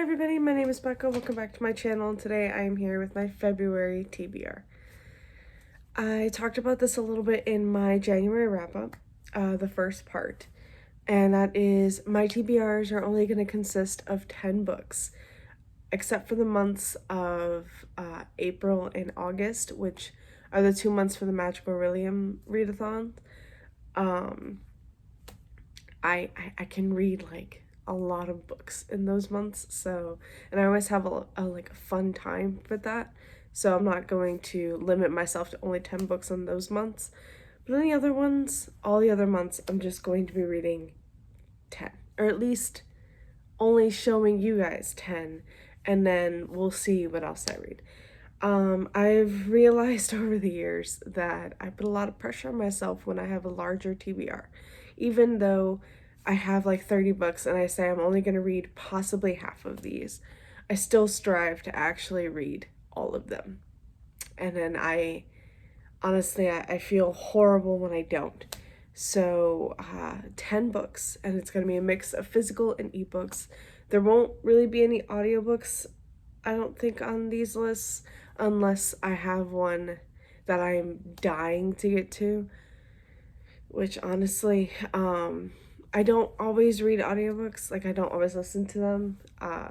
everybody, my name is Becca. Welcome back to my channel, and today I am here with my February TBR. I talked about this a little bit in my January wrap-up, the first part, and that is my TBRs are only going to consist of 10 books, except for the months of April and August, which are the 2 months for the Magical William readathon. I can read like a lot of books in those months, so, and I always have a fun time with that, so I'm not going to limit myself to only 10 books on those months, but any other ones, all the other months, I'm just going to be reading 10, or at least only showing you guys 10, and then we'll see what else I read. I've realized over the years that I put a lot of pressure on myself when I have a larger TBR, even though I have like 30 books and I say I'm only going to read possibly half of these, I still strive to actually read all of them. And then I feel horrible when I don't. So 10 books, and it's going to be a mix of physical and ebooks. There won't really be any audiobooks, I don't think, on these lists, unless I have one that I'm dying to get to, which honestly, I don't always read audiobooks, like I don't always listen to them.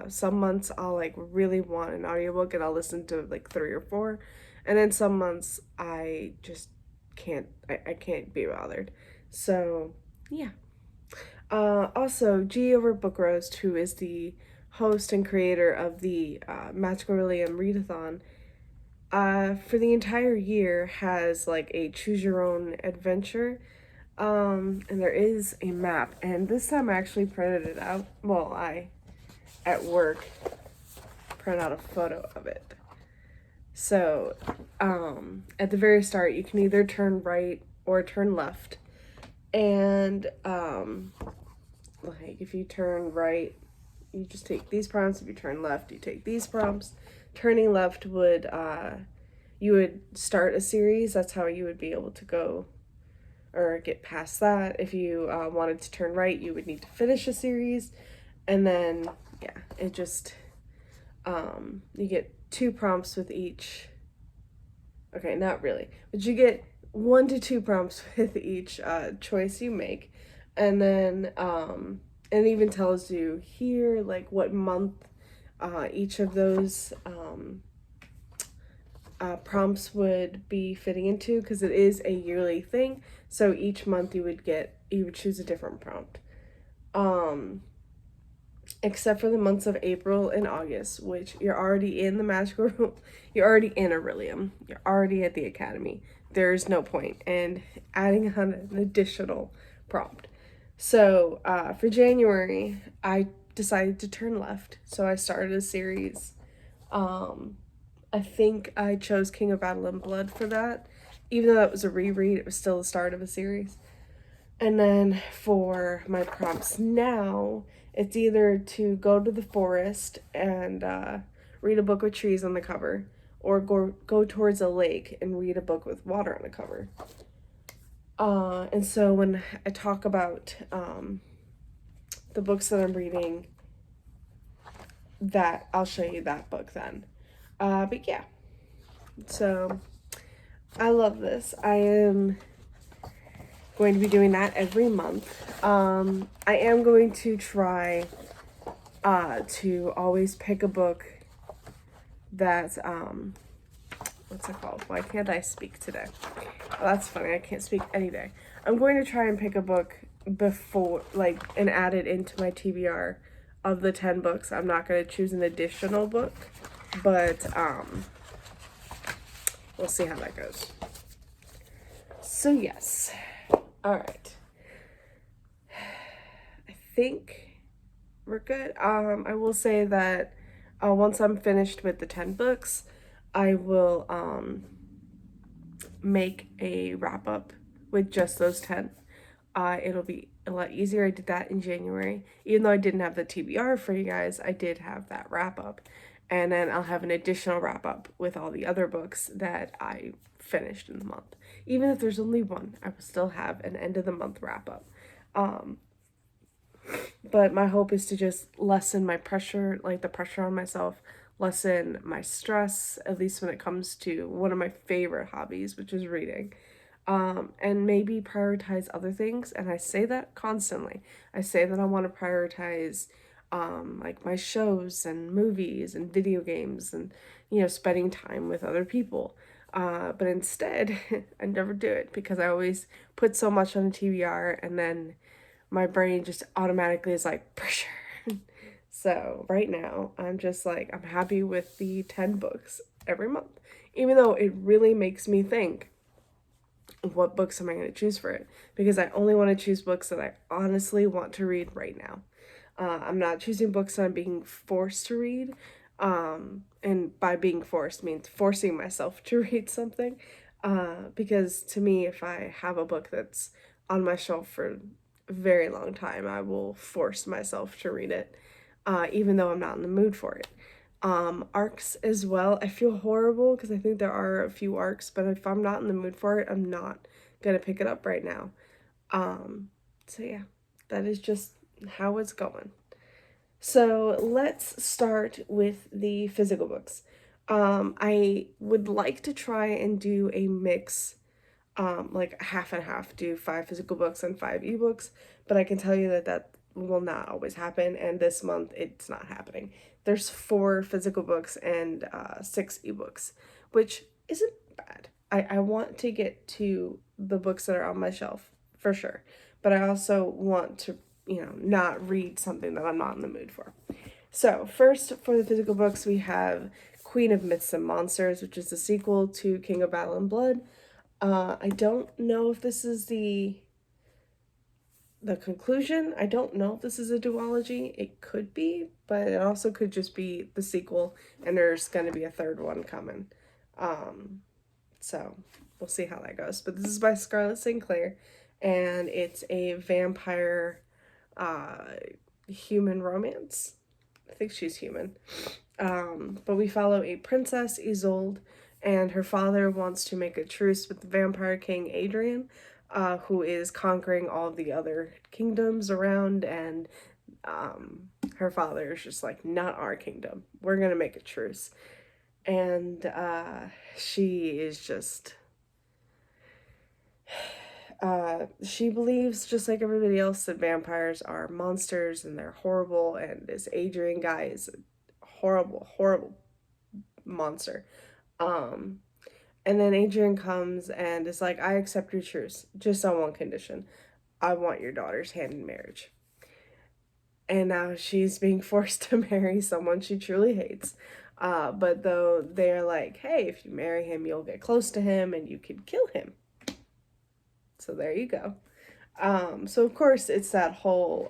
Some months I'll like really want an audiobook and I'll listen to like 3 or 4, and then some months I just can't, I can't be bothered. So yeah. Also, G over Book Roast, who is the host and creator of the Magical William readathon, for the entire year has like a choose your own adventure. And there is a map, and this time I actually printed it out. Well, I, at work, print out a photo of it. So, at the very start, you can either turn right or turn left. And, like, if you turn right, you just take these prompts. If you turn left, you take these prompts. Turning left would, you would start a series. That's how you would be able to go or get past that. If you wanted to turn right, you would need to finish a series. And then, yeah, it just, you get 2 prompts with each. Okay, not really, but you get 1 to 2 prompts with each choice you make. And then, it even tells you here, like, what month each of those prompts would be fitting into, because it is a yearly thing. So each month you would choose a different prompt. Except for the months of April and August, which you're already in the magical, you're already in Aurelium, you're already at the academy. There's no point in adding on an additional prompt. So for January, I decided to turn left. So I started a series. I think I chose King of Battle and Blood for that. Even though that was a reread, it was still the start of a series. And then for my prompts now, it's either to go to the forest and read a book with trees on the cover, or go towards a lake and read a book with water on the cover. And so when I talk about the books that I'm reading, that I'll show you that book then. But yeah, so I love this. I am going to be doing that every month. I am going to try to always pick a book that, what's it called? Why can't I speak today? Well, that's funny, I can't speak any day. I'm going to try and pick a book before, like, and add it into my TBR of the 10 books. I'm not going to choose an additional book, but we'll see how that goes. So yes, all right, I think we're good. I will say that once I'm finished with the 10 books, I will make a wrap up with just those 10. It'll be a lot easier. I did that in January. Even though I didn't have the TBR for you guys, I did have that wrap up. And then I'll have an additional wrap up with all the other books that I finished in the month. Even if there's only one, I will still have an end of the month wrap up. But my hope is to just lessen my pressure, like the pressure on myself, lessen my stress, at least when it comes to one of my favorite hobbies, which is reading. And maybe prioritize other things. And I say that constantly. I say that I want to prioritize like my shows and movies and video games and, spending time with other people. But instead, I never do it because I always put so much on the TBR and then my brain just automatically is like, pressure. So right now, I'm just like, I'm happy with the 10 books every month, even though it really makes me think, what books am I going to choose for it? Because I only want to choose books that I honestly want to read right now. I'm not choosing books that I'm being forced to read. And by being forced means forcing myself to read something. Because to me, if I have a book that's on my shelf for a very long time, I will force myself to read it, even though I'm not in the mood for it. Arcs as well. I feel horrible because I think there are a few arcs, but if I'm not in the mood for it, I'm not gonna pick it up right now. So yeah, that is just how it's going. So let's start with the physical books. I would like to try and do a mix, like half and half, do 5 physical books and 5 ebooks, but I can tell you that that will not always happen, and this month it's not happening. There's 4 physical books and 6 ebooks, which isn't bad. I want to get to the books that are on my shelf for sure, but I also want to, not read something that I'm not in the mood for. So, first for the physical books, we have Queen of Myths and Monsters, which is the sequel to King of Battle and Blood. I don't know if this is the conclusion. I don't know if this is a duology. It could be, but it also could just be the sequel, and there's going to be a third one coming. So we'll see how that goes. But this is by Scarlett St. Clair, and it's a vampire uh, human romance. I think she's human. But we follow a princess, Isolde, and her father wants to make a truce with the vampire king Adrian, who is conquering all the other kingdoms around, and her father is just like, not our kingdom. We're gonna make a truce. And she is just. She believes, just like everybody else, that vampires are monsters and they're horrible, and this Adrian guy is a horrible, horrible monster. Um, and then Adrian comes and is like, I accept your truce, just on one condition. I want your daughter's hand in marriage. And now she's being forced to marry someone she truly hates. But though they're like, hey, if you marry him, you'll get close to him and you could kill him. So there you go. So of course it's that whole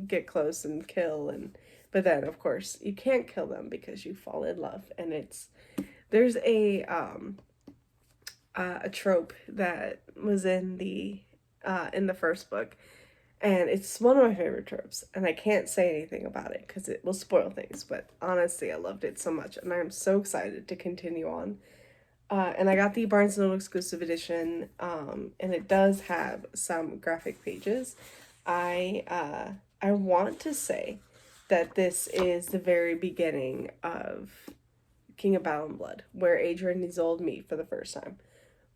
get close and kill, and but then of course you can't kill them because you fall in love, and there's a trope that was in the first book, and it's one of my favorite tropes, and I can't say anything about it because it will spoil things, but honestly I loved it so much and I'm so excited to continue on. And I got the Barnes & Noble exclusive edition, and it does have some graphic pages. I want to say that this is the very beginning of King of Battle and Blood, where Adrian and Isolde meet for the first time.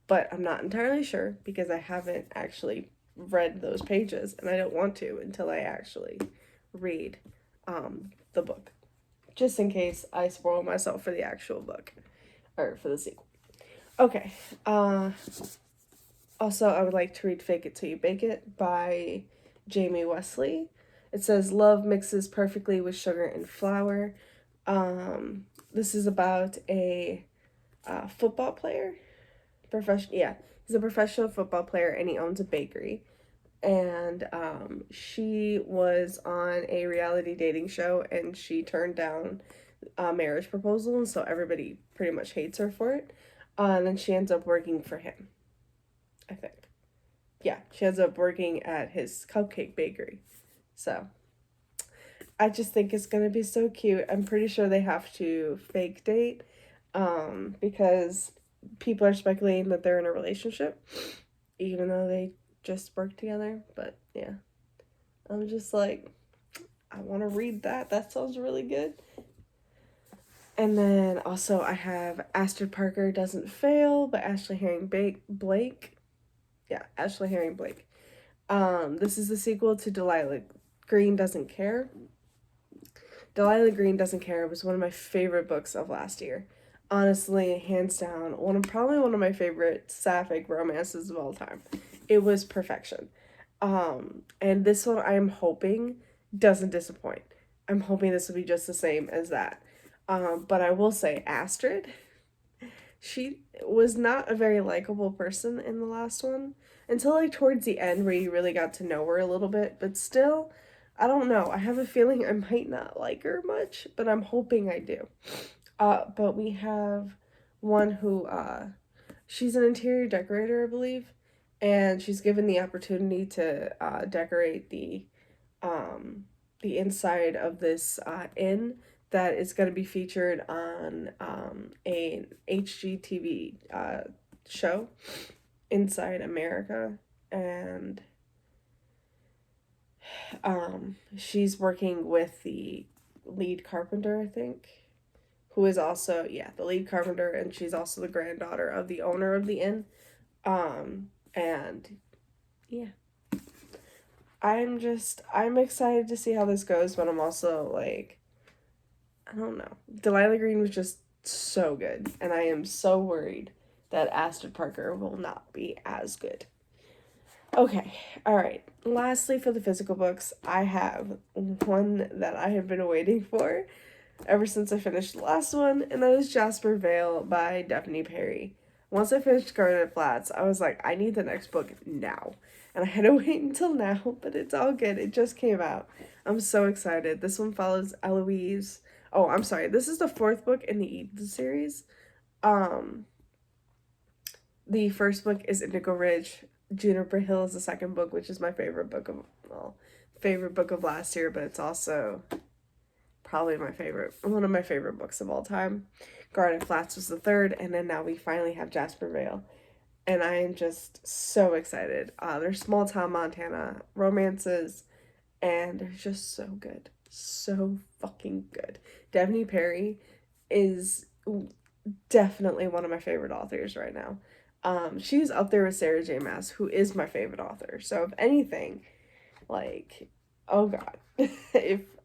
But I'm not entirely sure because I haven't actually read those pages, and I don't want to until I actually read the book, just in case I spoil myself for the actual book, or for the sequel. Okay. Also, I would like to read Fake It Till You Bake It by Jamie Wesley. It says, love mixes perfectly with sugar and flour. This is about a football player. Yeah, he's a professional football player and he owns a bakery. And she was on a reality dating show and she turned down a marriage proposal, and so everybody pretty much hates her for it. And then she ends up working for him, I think. Yeah, she ends up working at his cupcake bakery. So I just think it's gonna be so cute. I'm pretty sure they have to fake date, because people are speculating that they're in a relationship, even though they just work together. But yeah, I'm just like, I want to read that. That sounds really good. And then also I have Astrid Parker Doesn't Fail by Ashley Herring Blake. Yeah, Ashley Herring Blake. This is the sequel to Delilah Green Doesn't Care. Delilah Green Doesn't Care was one of my favorite books of last year. Honestly, hands down, probably one of my favorite sapphic romances of all time. It was perfection. And this one I am hoping doesn't disappoint. I'm hoping this will be just the same as that. But I will say Astrid, she was not a very likable person in the last one until like towards the end where you really got to know her a little bit, but still, I don't know. I have a feeling I might not like her much, but I'm hoping I do. But we have one who she's an interior decorator, I believe, and she's given the opportunity to decorate the inside of this inn that is going to be featured on a HGTV show, Inside America, and she's working with the lead carpenter, I think, who is also, yeah, the lead carpenter, and she's also the granddaughter of the owner of the inn. And yeah. I'm excited to see how this goes, but I'm also like, I don't know. Delilah Green was just so good, and I am so worried that Astrid Parker will not be as good. Okay, all right. Lastly, for the physical books, I have one that I have been waiting for ever since I finished the last one, and that is Jasper Vale by Daphne Perry. Once I finished Scarlet Flats, I was like, I need the next book now. And I had to wait until now, but it's all good. It just came out. I'm so excited. This one follows Eloise. Oh, I'm sorry. This is the fourth book in the Eden series. The first book is Indigo Ridge. Juniper Hill is the second book, which is my favorite book of last year, but it's also probably one of my favorite books of all time. Garden Flats was the third, and then now we finally have Jasper Vale. And I am just so excited. They're small town Montana romances, and they're just so good. So fucking good. Daphne Perry is definitely one of my favorite authors right now. She's up there with Sarah J. Maas, who is my favorite author. So if anything, like, oh god.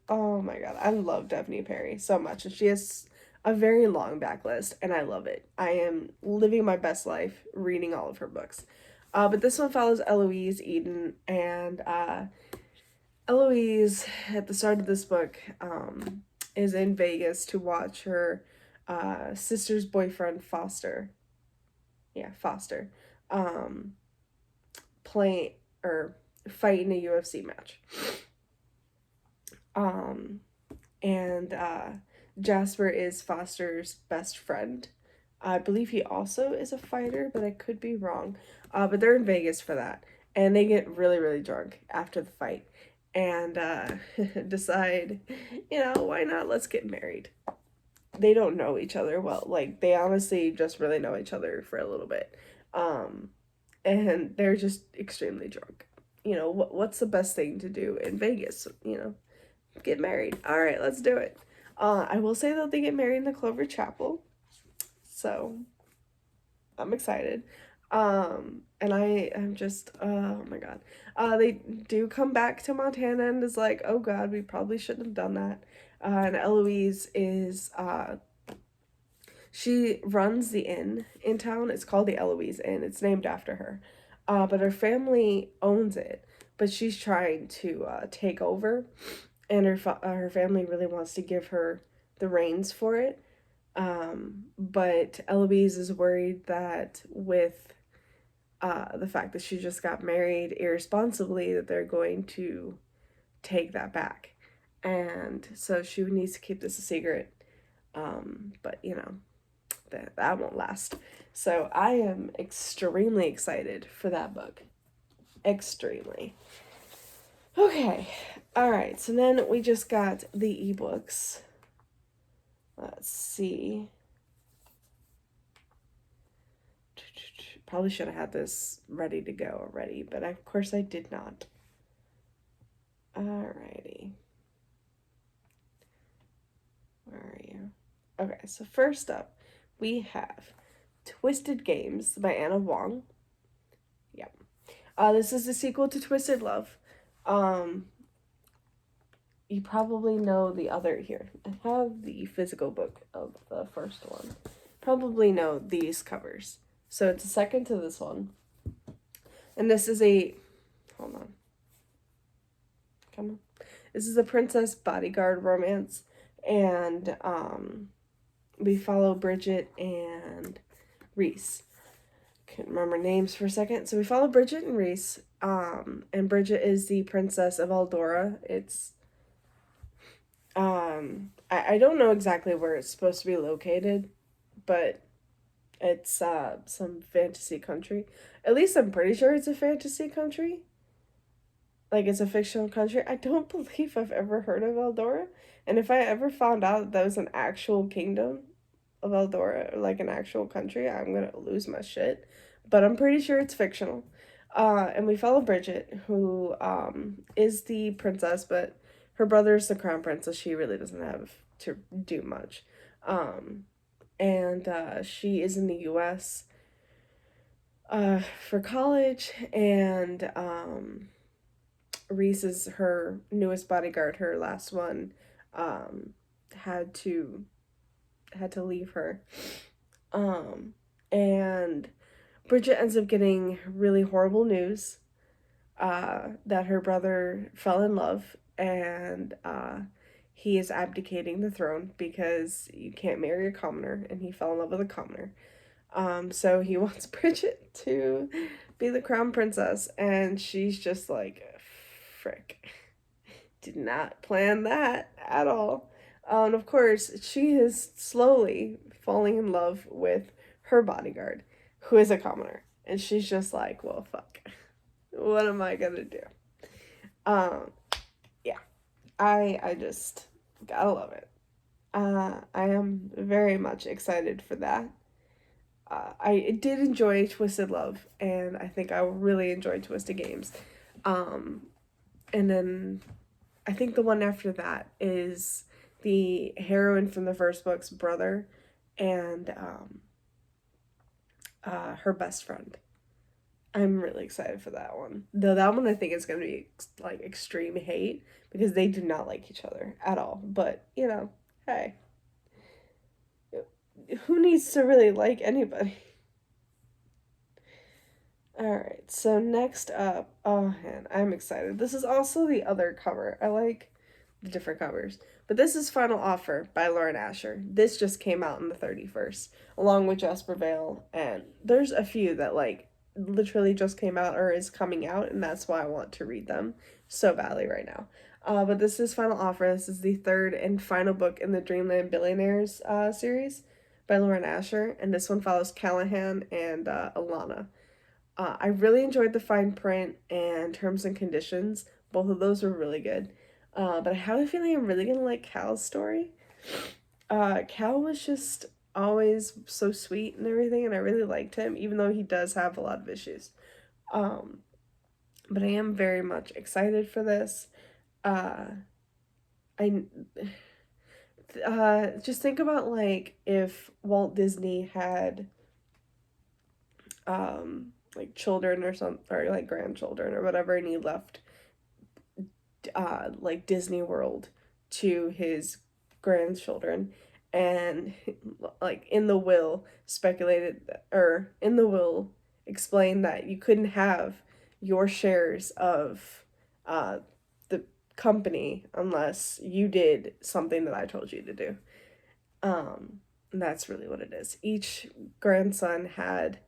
Oh my god, I love Daphne Perry so much. And she has a very long backlist, and I love it. I am living my best life reading all of her books. But this one follows Eloise Eden, and Eloise, at the start of this book, is in Vegas to watch her sister's boyfriend, Foster, play or fight in a UFC match. And Jasper is Foster's best friend. I believe he also is a fighter, but I could be wrong. But they're in Vegas for that. And they get really, really drunk after the fight. And decide, why not? Let's get married. They don't know each other well. Like, they honestly just really know each other for a little bit. And they're just extremely drunk. What's the best thing to do in Vegas? Get married. All right, let's do it. I will say that they get married in the Clover Chapel. So, I'm excited. And I'm just, oh my god. They do come back to Montana and is like, oh god, we probably shouldn't have done that. And Eloise is, she runs the inn in town. It's called the Eloise Inn. It's named after her. But her family owns it, but she's trying to take over, and her family really wants to give her the reins for it. But Eloise is worried that with the fact that she just got married irresponsibly, that they're going to take that back. And so she needs to keep this a secret. But that won't last. So I am extremely excited for that book. Extremely. Okay. All right. So then we just got the ebooks. Let's see. Probably should have had this ready to go already, but of course I did not. Alrighty. Where are you? Okay, so first up, we have Twisted Games by Anna Wong. Yep. This is the sequel to Twisted Love. Um, you probably know the other here. I have the physical book of the first one. Probably know these covers. So it's a second to this one. And this is a hold on. Come on. This is a princess bodyguard romance, and we follow Bridget and Reese. Can't remember names for a second. So we follow Bridget and Reese. And Bridget is the princess of Eldora. It's I don't know exactly where it's supposed to be located, but it's some fantasy country. At least I'm pretty sure it's a fantasy country. Like it's a fictional country. I don't believe I've ever heard of Eldora. And if I ever found out that was an actual kingdom of Eldora, or like an actual country, I'm gonna lose my shit. But I'm pretty sure it's fictional. And we follow Bridget, who is the princess, but her brother's the crown prince, so she really doesn't have to do much. Um, and she is in the U.S. For college, and Reese is her newest bodyguard. Her last one um, had to leave her, and Bridget ends up getting really horrible news that her brother fell in love, and he is abdicating the throne because you can't marry a commoner, and he fell in love with a commoner. So he wants Bridget to be the crown princess, and she's just like, frick. Did not plan that at all. And of course, she is slowly falling in love with her bodyguard, who is a commoner. And she's just like, well, fuck. What am I gonna do? Um, yeah. I just gotta love it. I am very much excited for that. I did enjoy Twisted Love, and I think I will really enjoy Twisted Games. Um, and then I think the one after that is the heroine from the first book's brother and her best friend. I'm really excited for that one. Though that one I think is going to be like extreme hate because they do not like each other at all. But, you know, hey, who needs to really like anybody? All right, so next up, oh man, I'm excited. This is also the other cover. I like the different covers. But this is Final Offer by Lauren Asher. This just came out on the 31st, along with Jasper Vale, and there's a few that like literally just came out or is coming out, and that's why I want to read them so badly right now. But this is Final Offer. This is the third and final book in the Dreamland Billionaires series by Lauren Asher, and this one follows Callahan and Alana. I really enjoyed the fine print and terms and conditions. Both of those were really good. But I have a feeling I'm really gonna like Cal's story. Cal was just always so sweet and everything, and I really liked him, even though he does have a lot of issues. Um, but I am very much excited for this. Uh, I just think about like if Walt Disney had like children or some or like grandchildren or whatever, and he left like Disney World to his grandchildren, and like in the will speculated or in the will explained that you couldn't have your shares of uh the company unless you did something that I told you to do. And that's really what it is. Each grandson had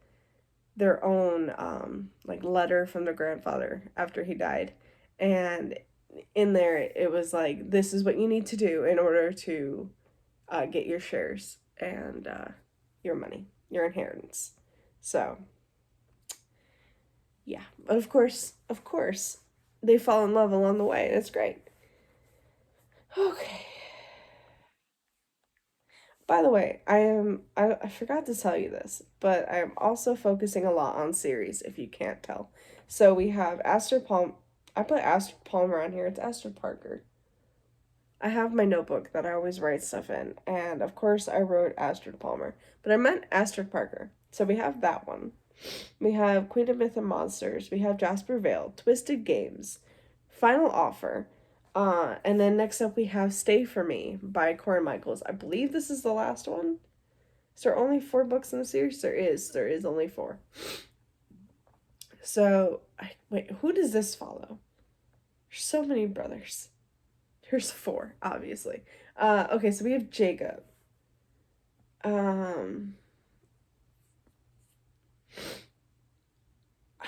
their own like letter from their grandfather after he died, and in there it was like this is what you need to do in order to get your shares and your money, your inheritance. So yeah, but of course they fall in love along the way, and it's great. Okay, by the way, I forgot to tell you this, but I am also focusing a lot on series if you can't tell. So we have I put Astrid Palmer on here. It's Astrid Parker. I have my notebook that I always write stuff in, and of course I wrote Astrid Palmer, but I meant Astrid Parker. So we have that one. We have Queen of Myth and Monsters. We have Jasper Vale, Twisted Games, Final Offer, and then next up we have Stay For Me by Corin Michaels. I believe this is the last one. Is there only 4 books in the series? There is. There is only 4. So, wait, who does this follow? There's so many brothers. There's 4, obviously. Okay, so we have Jacob. I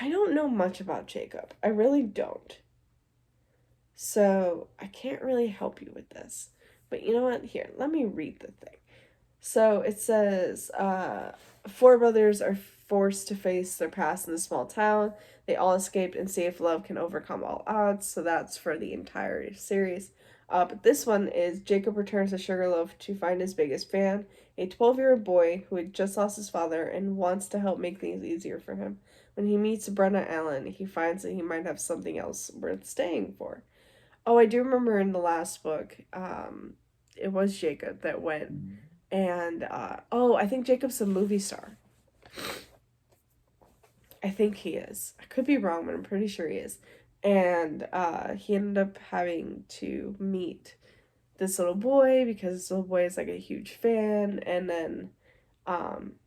don't know much about Jacob. I really don't. So I can't really help you with this. But you know what? Here, let me read the thing. So it says, 4 brothers are forced to face their past in a small town. They all escaped and see if love can overcome all odds. So that's for the entire series. But this one is Jacob returns to Sugarloaf to find his biggest fan, a 12-year-old boy who had just lost his father and wants to help make things easier for him. When he meets Brenna Allen, he finds that he might have something else worth staying for. Oh, I do remember in the last book, it was Jacob that went and, I think Jacob's a movie star. I think he is. I could be wrong, but I'm pretty sure he is. And he ended up having to meet this little boy because this little boy is like a huge fan. And then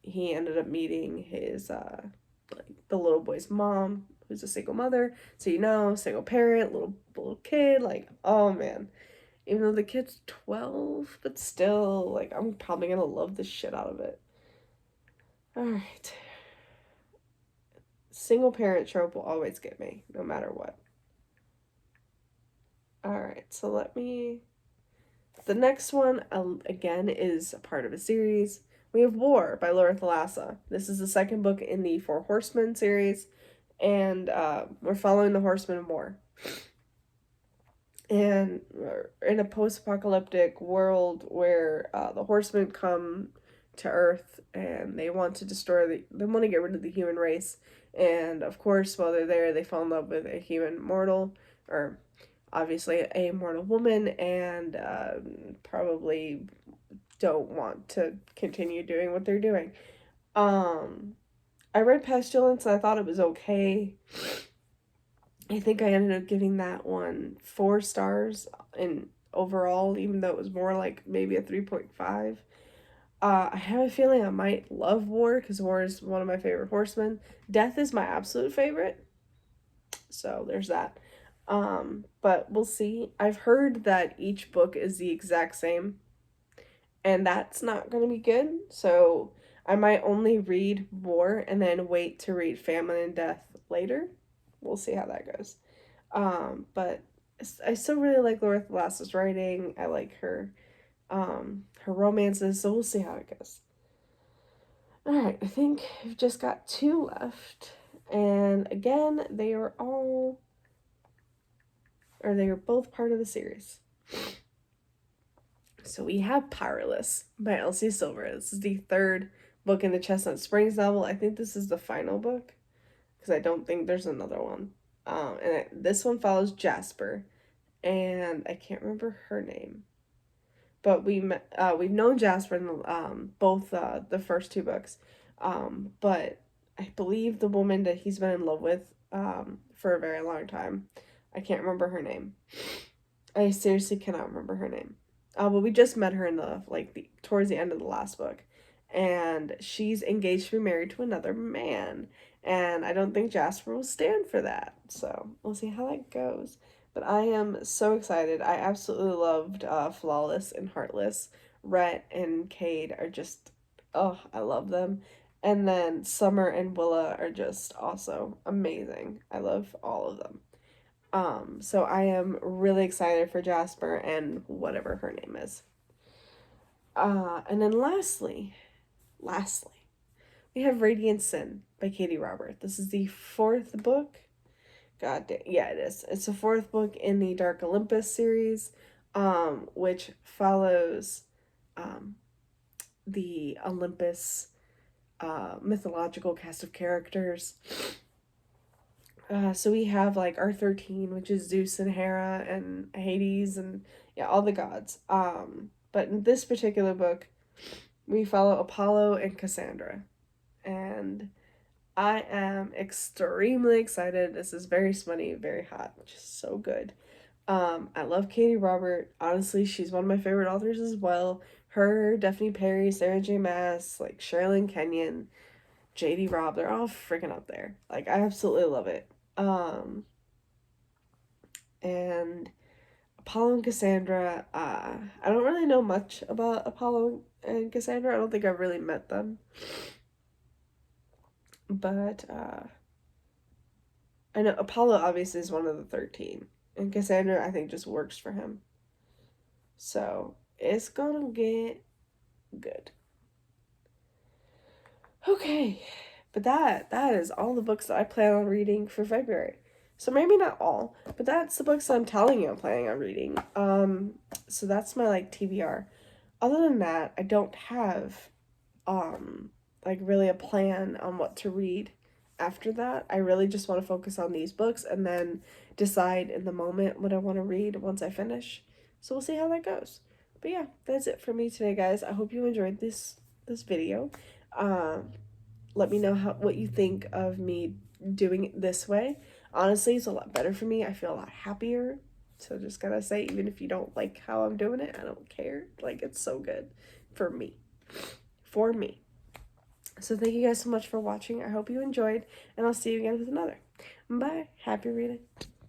he ended up meeting his, like the little boy's mom, who's a single mother. So, single parent, little kid. Like, oh man. Even though the kid's 12, but still, like, I'm probably gonna love the shit out of it. Alright. Single parent trope will always get me, no matter what. Alright, so the next one, again, is a part of a series. We have War by Laura Thalassa. This is the second book in the Four Horsemen series, and we're following the Horsemen of War. And in a post-apocalyptic world where the Horsemen come to Earth and they want to they want to get rid of the human race. And of course, while they're there, they fall in love with a human mortal, or obviously a mortal woman, and probably don't want to continue doing what they're doing. I read Pestilence and I thought it was okay. I think I ended up giving that one 4 stars in overall, even though it was more like maybe a 3.5. I have a feeling I might love War because War is one of my favorite horsemen. Death is my absolute favorite. So there's that. But we'll see. I've heard that each book is the exact same, and that's not going to be good. So I might only read War and then wait to read Famine and Death later. We'll see how that goes. But I still really like Laura Thalassa's writing. I like her romances, so we'll see how it goes. Alright, I think we've just got 2 left. And again, they are both part of the series. So we have Powerless by Elsie Silver. This is the 3rd book in the Chestnut Springs novel. I think this is the final book because I don't think there's another one. This one follows Jasper, and I can't remember her name. But we've known Jasper in both the first 2 books. But I believe the woman that he's been in love with for a very long time. I can't remember her name. I seriously cannot remember her name. But we just met her in towards the end of the last book, and she's engaged to be married to another man, and I don't think Jasper will stand for that. So we'll see how that goes. But I am so excited. I absolutely loved Flawless and Heartless. Rhett and Cade are just, oh, I love them. And then Summer and Willa are just also amazing. I love all of them. So I am really excited for Jasper and whatever her name is. And then lastly, we have Radiant Sin by Katie Robert. This is the 4th book. God damn, yeah, it is. It's the 4th book in the Dark Olympus series, which follows the Olympus mythological cast of characters. So we have like our 13, which is Zeus and Hera and Hades and yeah, all the gods. But in this particular book, we follow Apollo and Cassandra. And I am extremely excited. This is very smutty, very hot, just so good. I love Katie Robert. Honestly, she's one of my favorite authors as well. Her, Daphne Perry, Sarah J. Maas, like Sherilyn Kenyon, JD Robb, they're all freaking up there. Like I absolutely love it. And Apollo and Cassandra, I don't really know much about Apollo and Cassandra. I don't think I've really met them. But I know Apollo obviously is one of the 13. And Cassandra, I think, just works for him. So it's gonna get good. Okay. But that is all the books that I plan on reading for February. So maybe not all, but that's the books I'm telling you I'm planning on reading. So that's my like TBR. Other than that, I don't have like really a plan on what to read after that. I really just want to focus on these books and then decide in the moment what I want to read once I finish. So we'll see how that goes. But yeah, that's it for me today, guys. I hope you enjoyed this video. Um, let me know what you think of me doing it this way. Honestly, it's a lot better for me. I feel a lot happier. So just gotta say, even if you don't like how I'm doing it, I don't care. Like, it's so good for me. For me. So thank you guys so much for watching. I hope you enjoyed, and I'll see you again with another. Bye. Happy reading.